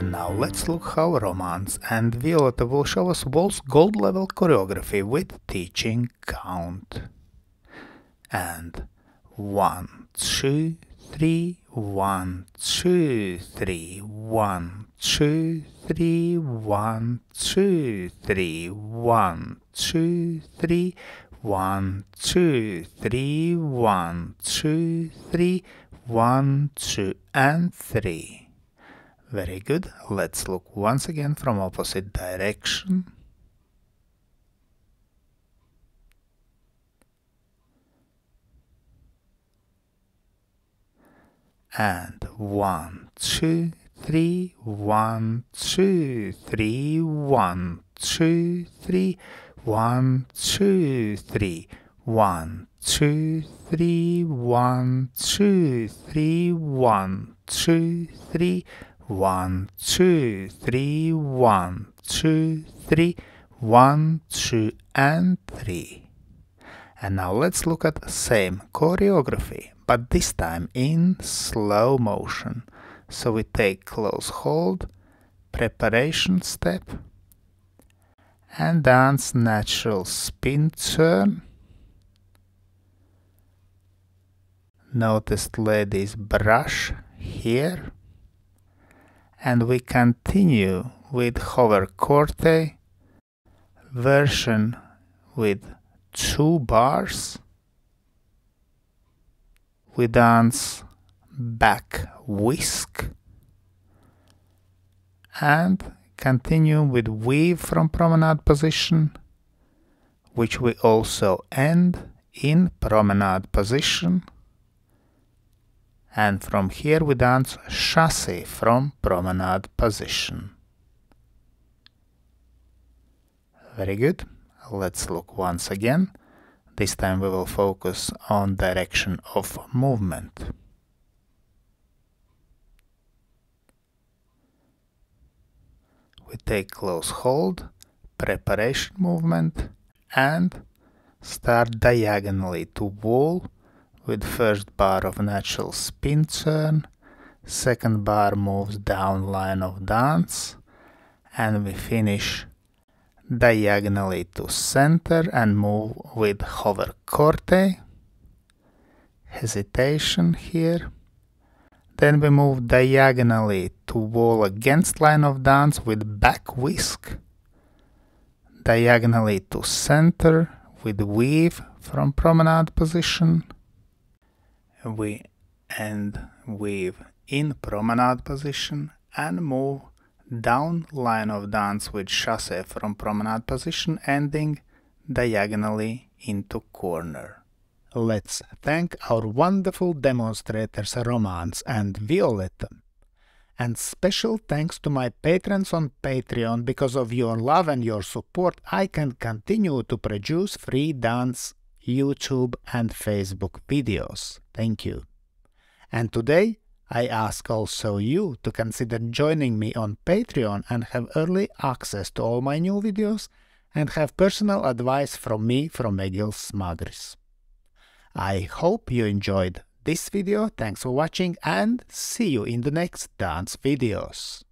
And now let's look how Romance and Violetta will show us Waltz gold level choreography with teaching count. And 1, 2, 3, 1, 2, 3, 1, 2, 3, 1, 2, 3, 1, 2, 3, 1, 2, 3, 1, 2, 3, 1, 2, and 3. Very good. Let's look once again from opposite direction. And 1, 2, 3, 1, 2, 3, 1, 2, 3, 1, 2, 3, 1, 2, 3, 1, 2, 3, 1, 2, 3, 1, 2, 3, 1, 2, 3, 1, 2, and 3. And now let's look at the same choreography, but this time in slow motion. So we take close hold, preparation step, and dance natural spin turn. Notice lady's brush here. And we continue with hover Corte version with 2 bars. We dance back Whisk and continue with weave from promenade position, which we also end in promenade position. And from here we dance Chasse from promenade position. Very good. Let's look once again. This time we will focus on direction of movement. We take close hold, preparation movement, and start diagonally to wall with first bar of natural spin turn, second bar moves down line of dance, and we finish diagonally to center and move with hover Corte, hesitation here, then we move diagonally to wall against line of dance with back Whisk, diagonally to center with weave from promenade position, we end weave in promenade position and move down line of dance with Chasse from promenade position, ending diagonally into corner. Let's thank our wonderful demonstrators Romance and Violetta. And special thanks to my patrons on Patreon. Because of your love and your support, I can continue to produce free dance, YouTube and Facebook videos. Thank you. And today, I ask also you to consider joining me on Patreon and have early access to all my new videos and have personal advice from me from Egils Smagris. I hope you enjoyed this video, thanks for watching and see you in the next dance videos.